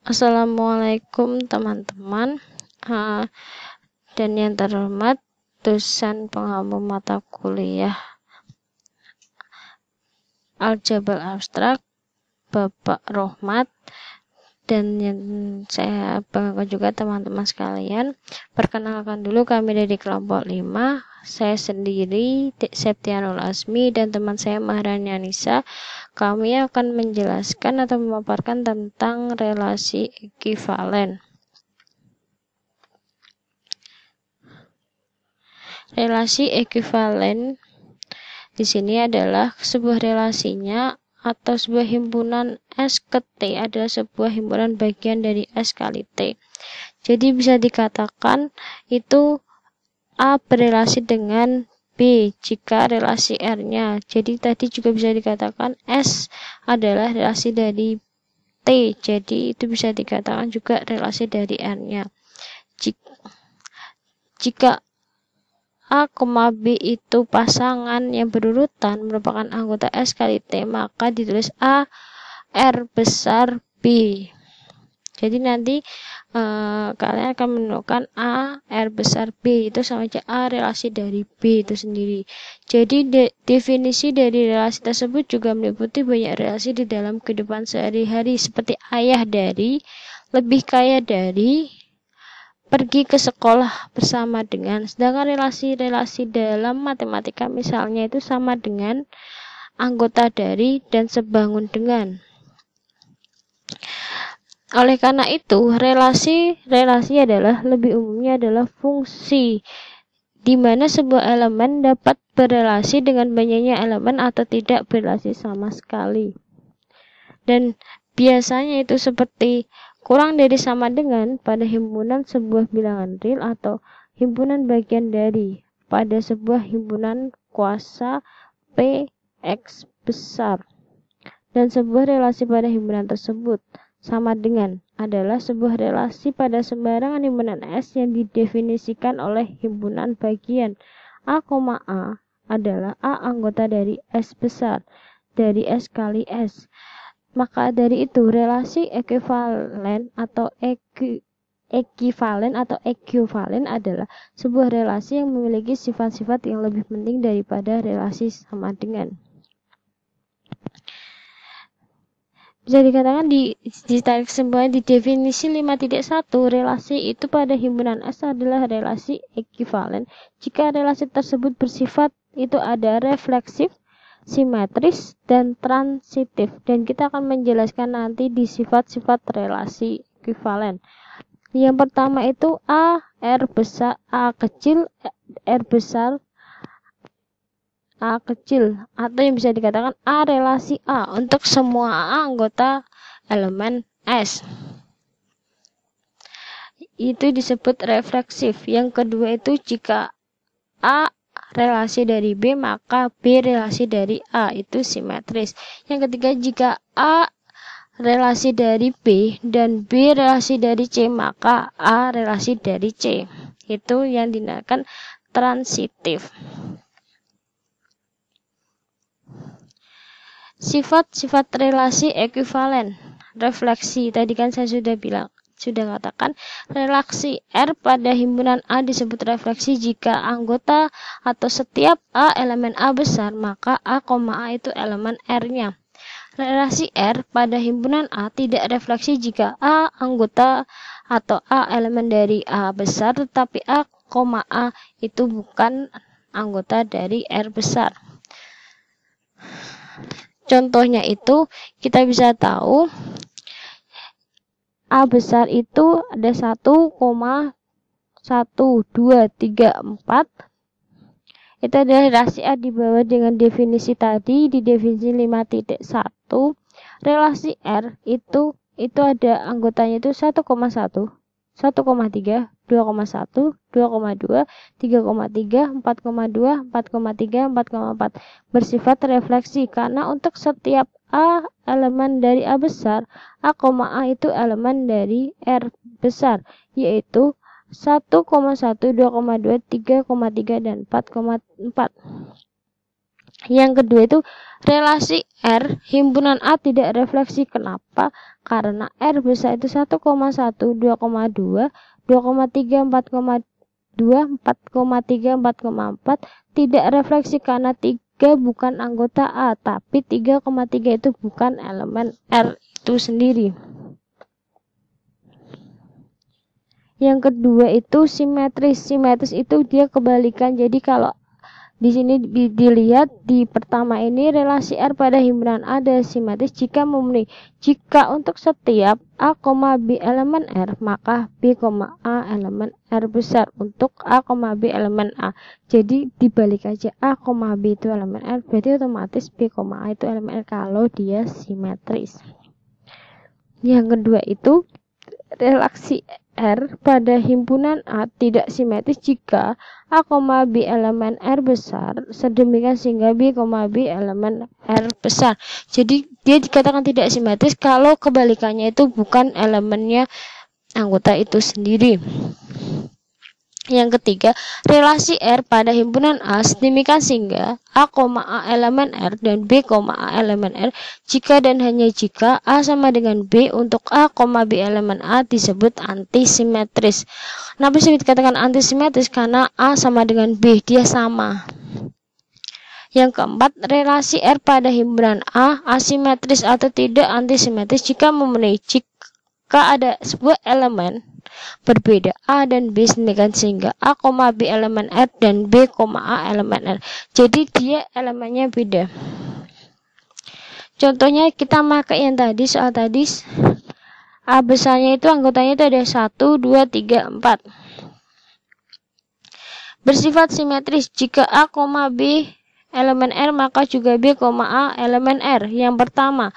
Assalamualaikum teman-teman, dan yang terhormat dosen pengampu mata kuliah Aljabar Abstrak Bapak Rohmat, dan yang saya banggakan juga teman-teman sekalian. Perkenalkan dulu, kami dari kelompok 5. Saya sendiri Septianul Asmi dan teman saya Maharani Anissa. Kami akan menjelaskan atau memaparkan tentang relasi ekuivalen. Relasi ekuivalen di sini adalah sebuah relasinya atau sebuah himpunan S ke T adalah sebuah himpunan bagian dari S kali T. Jadi bisa dikatakan itu A berelasi dengan B jika relasi R-nya. Jadi tadi juga bisa dikatakan S adalah relasi dari T. Jadi itu bisa dikatakan juga relasi dari R-nya. Jika A, B itu pasangan yang berurutan merupakan anggota S kali T, maka ditulis A R besar B. Jadi nanti kalian akan menemukan A R besar B itu sama aja A relasi dari B itu sendiri. Jadi definisi dari relasi tersebut juga meliputi banyak relasi di dalam kehidupan sehari-hari, seperti ayah dari, lebih kaya dari, pergi ke sekolah bersama dengan. Sedangkan relasi-relasi dalam matematika misalnya itu sama dengan, anggota dari, dan sebangun dengan. Oleh karena itu, relasi adalah lebih umumnya adalah fungsi, di mana sebuah elemen dapat berelasi dengan banyaknya elemen atau tidak berelasi sama sekali. Dan biasanya itu seperti kurang dari sama dengan pada himpunan sebuah bilangan real atau himpunan bagian dari pada sebuah himpunan kuasa P X besar. Dan sebuah relasi pada himpunan tersebut sama dengan adalah sebuah relasi pada sembarangan himpunan S yang didefinisikan oleh himpunan bagian A, A adalah A anggota dari S besar dari S kali S. Maka dari itu relasi ekuivalen atau ekuivalen adalah sebuah relasi yang memiliki sifat-sifat yang lebih penting daripada relasi sama dengan. Bisa dikatakan ditarik kesimpulan di definisi 5.1, relasi itu pada himpunan S adalah relasi ekuivalen jika relasi tersebut bersifat itu ada refleksif, simetris, dan transitif. Dan kita akan menjelaskan nanti di sifat-sifat relasi ekuivalen. Yang pertama itu A, R besar, A kecil, R besar, A kecil, atau yang bisa dikatakan A relasi A untuk semua A anggota elemen S. Itu disebut refleksif. Yang kedua itu jika A relasi dari B, maka B relasi dari A, itu simetris. Yang ketiga jika A relasi dari B dan B relasi dari C, maka A relasi dari C. Itu yang dinamakan transitif. Sifat-sifat relasi ekuivalen. Refleksi, tadi kan saya sudah katakan relasi R pada himpunan A disebut refleksi jika anggota atau setiap A elemen A besar, maka A, A itu elemen R-nya. Relasi R pada himpunan A tidak refleksi jika A anggota atau A elemen dari A besar, tetapi A, A itu bukan anggota dari R besar. Contohnya itu kita bisa tahu A besar itu ada 1,1234. Itu adalah relasi A di bawah dengan definisi tadi di definisi 5.1. Relasi R itu ada anggotanya itu 1,1, 1,3, 2,1, 2,2, 3,3, 4,2, 4,3, 4,4 bersifat refleksi karena untuk setiap A elemen dari A besar, A, A itu elemen dari R besar, yaitu 1,1, 2,2, 3,3, dan 4,4. Yang kedua itu relasi R himpunan A tidak refleksi. Kenapa? Karena R besar itu 1,1, 2,2, 2,3, 4,2, 4,3, 4,4 tidak refleksi karena 3 bukan anggota A, tapi 3,3 itu bukan elemen R itu sendiri. Yang kedua itu simetris. Simetris itu dia kebalikan. Jadi kalau di sini dilihat di pertama ini relasi R pada himpunan A adalah simetris jika memenuhi. Jika untuk setiap A, B elemen R, maka B, A elemen R besar untuk A, B elemen A. Jadi dibalik aja, A, B itu elemen R, berarti otomatis B, A itu elemen R kalau dia simetris. Yang kedua itu relasi R pada himpunan A tidak simetris jika A, B elemen R besar, sedemikian sehingga B, B elemen R besar. Jadi dia dikatakan tidak simetris kalau kebalikannya itu bukan elemennya anggota itu sendiri. Yang ketiga, relasi R pada himpunan A sedemikian sehingga A, A elemen R dan B, A elemen R jika dan hanya jika A sama dengan B untuk A, B elemen A disebut antisimetris. Kenapa sih dikatakan antisimetris? Karena A sama dengan B, dia sama. Yang keempat, relasi R pada himpunan A asimetris atau tidak antisimetris jika memenuhi. Jika ada sebuah elemen berbeda A dan B sedemikian sehingga A, B elemen R dan B, A elemen R. Jadi dia elemennya beda. Contohnya kita pakai yang tadi, soal tadi A besarnya itu anggotanya itu ada 1, 2, 3, 4. Bersifat simetris. Jika A, B elemen R maka juga B, A elemen R. Yang pertama,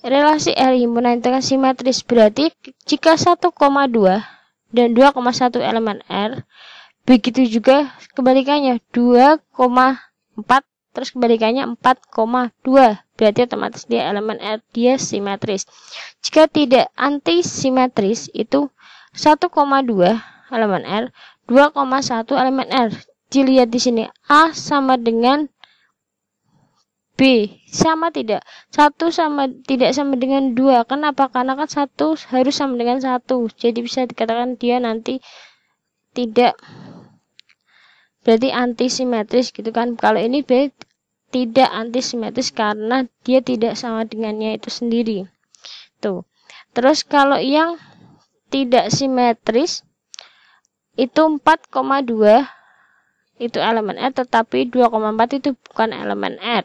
relasi R himpunan dengan simetris berarti jika 1,2 dan 2,1 elemen R, begitu juga kebalikannya 2,4 terus kebalikannya 4,2, berarti otomatis dia elemen R, dia simetris. Jika tidak antisimetris itu 1,2 elemen R, 2,1 elemen R. Dilihat di sini A sama dengan B sama tidak? 1 sama tidak sama dengan 2. Kenapa? Karena kan 1 harus sama dengan 1. Jadi bisa dikatakan dia nanti tidak, berarti antisimetris gitu kan. Kalau ini B tidak antisimetris karena dia tidak sama dengannya itu sendiri. Tuh. Terus kalau yang tidak simetris itu 4,2 itu elemen R, tetapi 2,4 itu bukan elemen R.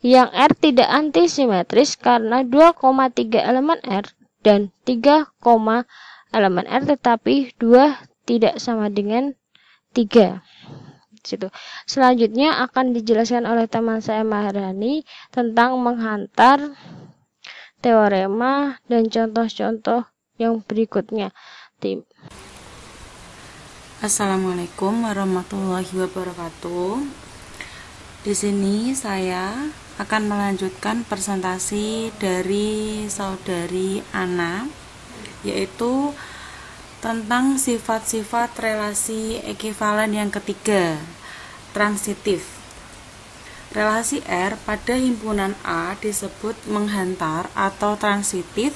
Yang R tidak antisimetris karena 2,3 elemen R dan 3, elemen R, tetapi 2 tidak sama dengan 3. Situ. Selanjutnya akan dijelaskan oleh teman saya Maharani tentang menghantar, teorema, dan contoh-contoh yang berikutnya. Assalamualaikum warahmatullahi wabarakatuh. Di sini saya akan melanjutkan presentasi dari saudari Ana, yaitu tentang sifat-sifat relasi ekivalen yang ketiga, transitif. Relasi R pada himpunan A disebut menghantar atau transitif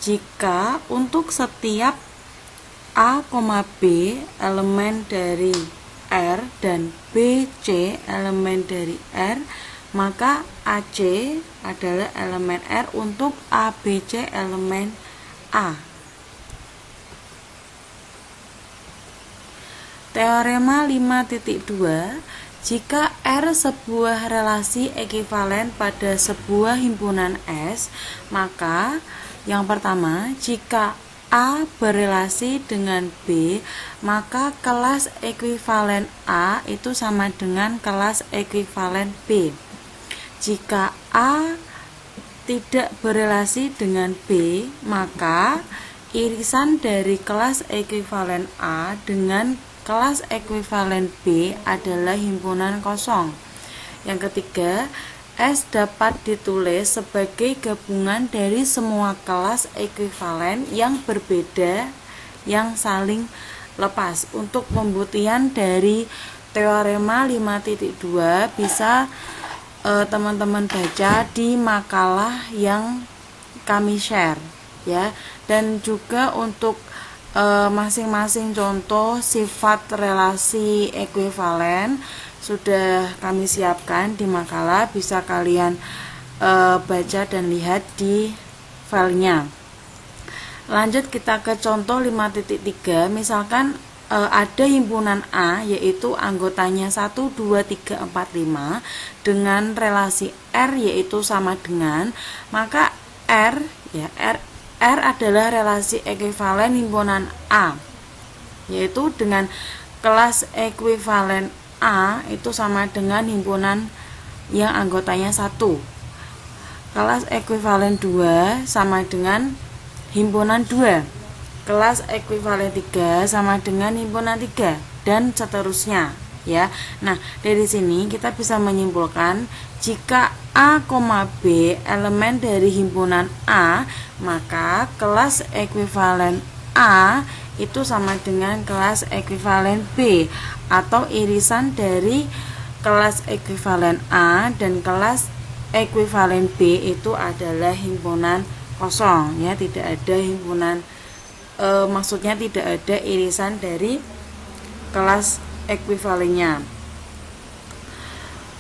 jika untuk setiap A, B elemen dari R dan BC elemen dari R, maka AC adalah elemen R untuk ABC elemen A. Teorema 5.2, jika R sebuah relasi ekivalen pada sebuah himpunan S, maka yang pertama, jika A berelasi dengan B, maka kelas ekivalen A itu sama dengan kelas ekivalen B. Jika A tidak berelasi dengan B, maka irisan dari kelas ekivalen A dengan kelas ekivalen B adalah himpunan kosong. Yang ketiga, S dapat ditulis sebagai gabungan dari semua kelas ekivalen yang berbeda yang saling lepas. Untuk pembuktian dari teorema 5.2 bisa teman-teman baca di makalah yang kami share ya. Dan juga untuk masing-masing contoh sifat relasi ekuivalen sudah kami siapkan di makalah, bisa kalian baca dan lihat di filenya. Lanjut kita ke contoh 5.3. Misalkan ada himpunan A yaitu anggotanya 1, 2, 3, 4, 5 dengan relasi R yaitu sama dengan, maka R ya R adalah relasi ekuivalen himpunan A yaitu dengan kelas ekuivalen A itu sama dengan himpunan yang anggotanya 1. Kelas ekuivalen 2 sama dengan himpunan 2. Kelas ekuivalen 3 sama dengan himpunan 3 dan seterusnya ya. Nah, dari sini kita bisa menyimpulkan jika A, B elemen dari himpunan A, maka kelas ekuivalen A itu sama dengan kelas ekuivalen B atau irisan dari kelas ekuivalen A dan kelas ekuivalen B itu adalah himpunan kosong ya, tidak ada himpunan maksudnya tidak ada irisan dari kelas ekuivalennya.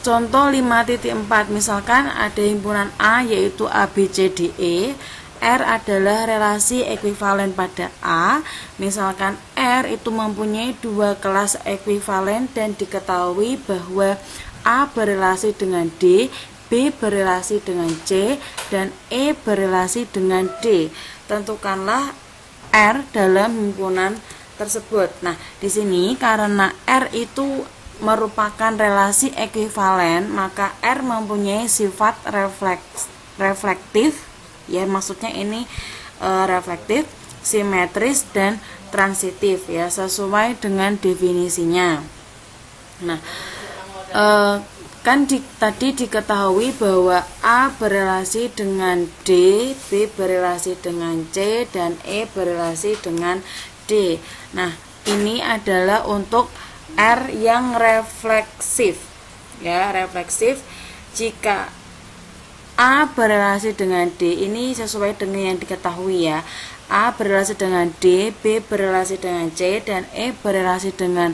Contoh 5.4, misalkan ada himpunan A yaitu A, B, C, D, E. R adalah relasi ekuivalen pada A. Misalkan R itu mempunyai 2 kelas ekuivalen dan diketahui bahwa A berelasi dengan D, B berelasi dengan C, dan E berelasi dengan D. Tentukanlah R dalam himpunan tersebut. Nah, di sini karena R itu merupakan relasi ekuivalen, maka R mempunyai sifat reflektif, ya maksudnya ini reflektif, simetris dan transitif ya, sesuai dengan definisinya. Nah, tadi diketahui bahwa A berelasi dengan D, B berelasi dengan C, dan E berelasi dengan D. Nah, ini adalah untuk R yang refleksif ya, refleksif. Jika A berelasi dengan D, ini sesuai dengan yang diketahui ya. A berelasi dengan D, B berelasi dengan C, dan E berelasi dengan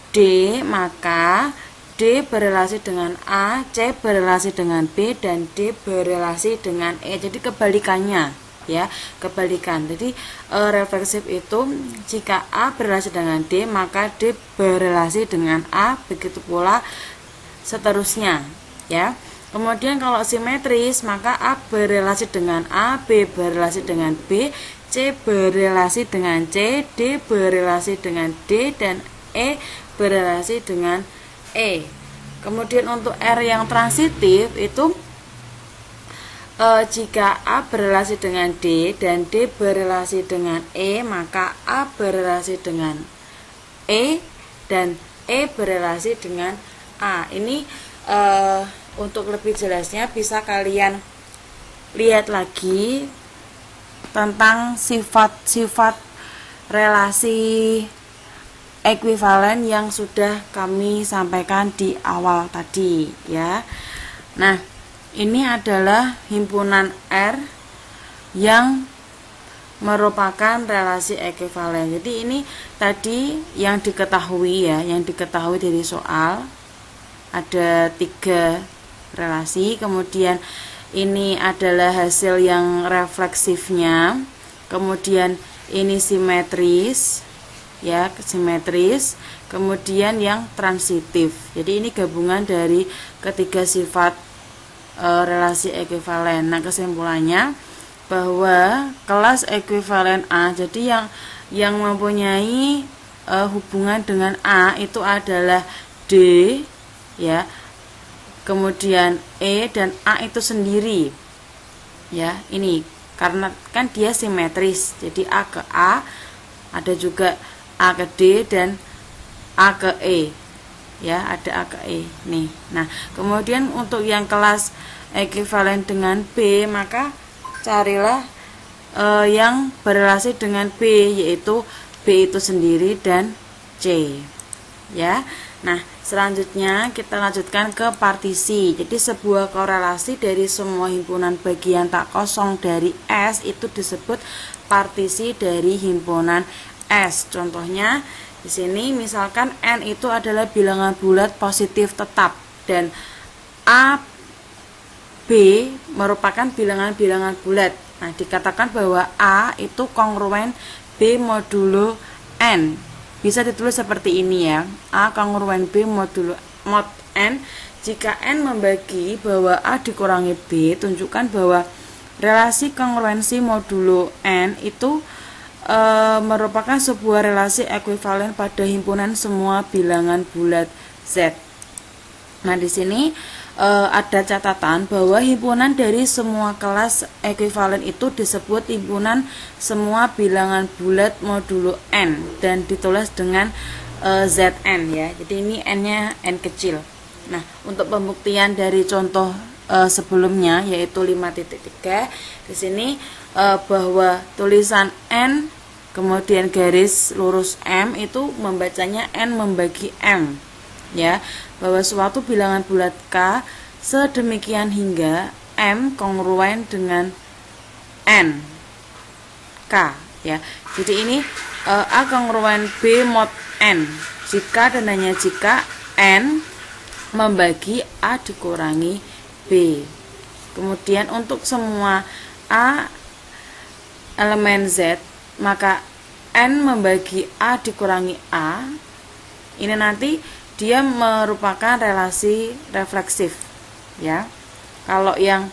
D, maka D berelasi dengan A, C berelasi dengan B, dan D berelasi dengan E. Jadi kebalikannya ya, kebalikan. Jadi refleksif itu jika A berelasi dengan D, maka D berelasi dengan A, begitu pula seterusnya ya. Kemudian kalau simetris, maka A berelasi dengan A, B berelasi dengan B, C berelasi dengan C, D berelasi dengan D, dan E berelasi dengan E. Kemudian untuk R yang transitif itu jika A berelasi dengan D dan D berelasi dengan E, maka A berelasi dengan E dan E berelasi dengan A. Ini untuk lebih jelasnya bisa kalian lihat lagi tentang sifat-sifat relasi ekuivalen yang sudah kami sampaikan di awal tadi ya. Nah, ini adalah himpunan R yang merupakan relasi ekuivalen. Jadi ini tadi yang diketahui ya, yang diketahui dari soal ada 3 relasi. Kemudian ini adalah hasil yang refleksifnya. Kemudian ini simetris ya, simetris, kemudian yang transitif. Jadi ini gabungan dari ketiga sifat relasi ekuivalen. Nah, kesimpulannya bahwa kelas ekuivalen A, jadi yang mempunyai hubungan dengan A itu adalah D ya, kemudian E dan A itu sendiri ya. Ini karena kan dia simetris, jadi A ke A, ada juga A ke D dan A ke E ya, ada A ke E nih. Nah, kemudian untuk yang kelas ekuivalen dengan B, maka carilah yang berelasi dengan B, yaitu B itu sendiri dan C ya. Nah, Selanjutnya kita lanjutkan ke partisi. Jadi sebuah korelasi dari semua himpunan bagian tak kosong dari S itu disebut partisi dari himpunan S. Contohnya di sini misalkan N itu adalah bilangan bulat positif tetap dan A, B merupakan bilangan-bilangan bulat. Nah, dikatakan bahwa A itu kongruen B modulo N. Bisa ditulis seperti ini ya. A kongruen B modulo mod N. Jika N membagi bahwa A dikurangi B, tunjukkan bahwa relasi kongruensi modulo N itu merupakan sebuah relasi ekuivalen pada himpunan semua bilangan bulat Z. Nah, di sini ada catatan bahwa himpunan dari semua kelas ekuivalen itu disebut himpunan semua bilangan bulat modulo N dan ditulis dengan Zn ya. Jadi ini N-nya N kecil. Nah, untuk pembuktian dari contoh sebelumnya yaitu 5.3 di sini bahwa tulisan N kemudian garis lurus M itu membacanya N membagi M ya, bahwa suatu bilangan bulat K sedemikian hingga M kongruen dengan N K ya. Jadi ini A kongruen B mod N jika dan hanya jika N membagi A dikurangi B. Kemudian untuk semua A elemen Z maka N membagi A dikurangi A ini nanti dia merupakan relasi refleksif ya. Kalau yang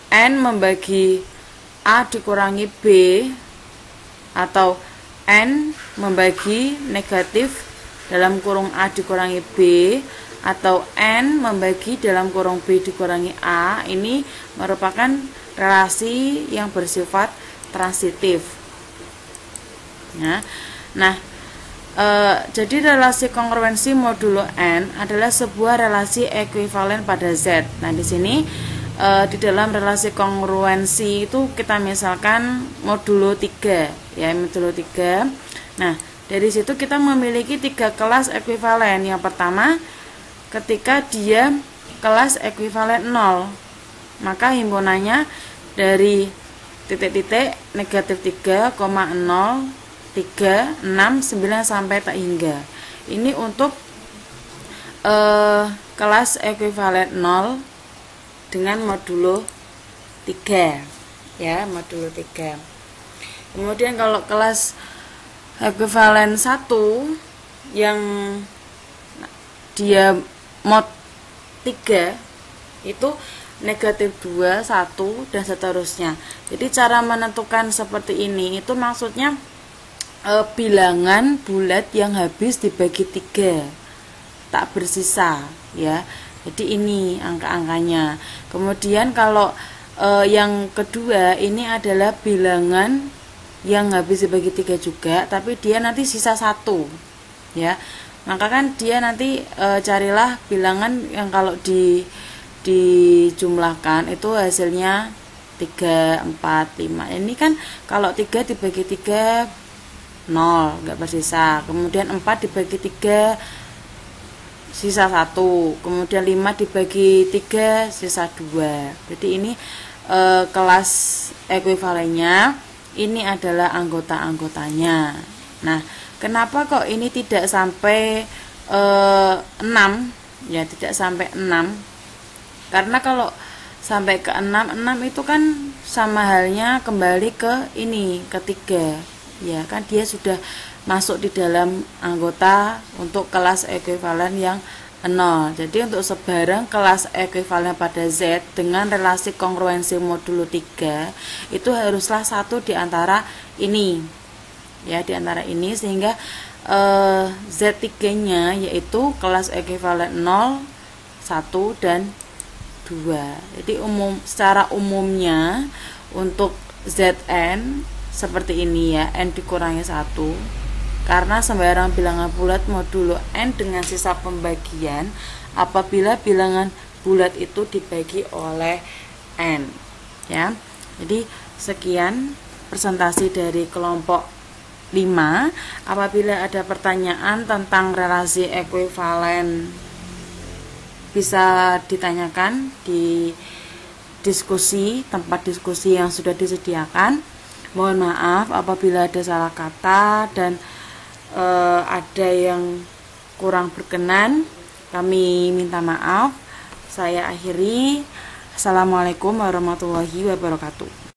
N membagi A dikurangi B atau N membagi negatif dalam kurung A dikurangi B atau N membagi dalam kurung B dikurangi A, ini merupakan relasi yang bersifat transitif ya. Nah, jadi relasi kongruensi modulo N adalah sebuah relasi ekuivalen pada Z. Nah, di sini di dalam relasi kongruensi itu kita misalkan modulo 3 ya, modulo 3. Nah, dari situ kita memiliki 3 kelas ekuivalen. Yang pertama, ketika dia kelas ekuivalen 0, maka himpunannya dari titik-titik negatif 3, 0, 3, 6, 9 sampai tak hingga. Ini untuk kelas ekuivalen 0 dengan modulo 3 ya, modulo 3. Kemudian kalau kelas ekuivalen 1 yang dia mod 3 itu negatif 2, 1 dan seterusnya. Jadi cara menentukan seperti ini itu maksudnya bilangan bulat yang habis dibagi 3 tak bersisa ya. Jadi ini angka-angkanya. Kemudian kalau yang kedua ini adalah bilangan yang habis dibagi 3 juga tapi dia nanti sisa 1 ya. Maka kan dia nanti carilah bilangan yang kalau dijumlahkan itu hasilnya 3, 4, 5. Ini kan kalau 3 dibagi 3 0, enggak bersisa. Kemudian 4 dibagi 3 sisa 1. Kemudian 5 dibagi 3 sisa 2. Jadi ini kelas ekuivalennya. Ini adalah anggota-anggotanya. Nah, kenapa kok ini tidak sampai 6 ya, tidak sampai 6? Karena kalau sampai ke 6 itu kan sama halnya kembali ke ini, ke 3 ya, kan dia sudah masuk di dalam anggota untuk kelas ekuivalen yang 0. Jadi untuk sebarang kelas ekuivalen pada Z dengan relasi kongruensi modulo 3 itu haruslah satu di antara ini ya, di antara ini, sehingga Z3-nya yaitu kelas ekuivalen 0, 1 dan 2. Jadi secara umumnya untuk Zn seperti ini ya, N dikurangi 1 karena sembarang bilangan bulat modulo N dengan sisa pembagian apabila bilangan bulat itu dibagi oleh N ya. Jadi sekian presentasi dari kelompok 5. Apabila ada pertanyaan tentang relasi ekuivalen, bisa ditanyakan di diskusi, tempat diskusi yang sudah disediakan. Mohon maaf apabila ada salah kata dan ada yang kurang berkenan, kami minta maaf. Saya akhiri. Assalamualaikum warahmatullahi wabarakatuh.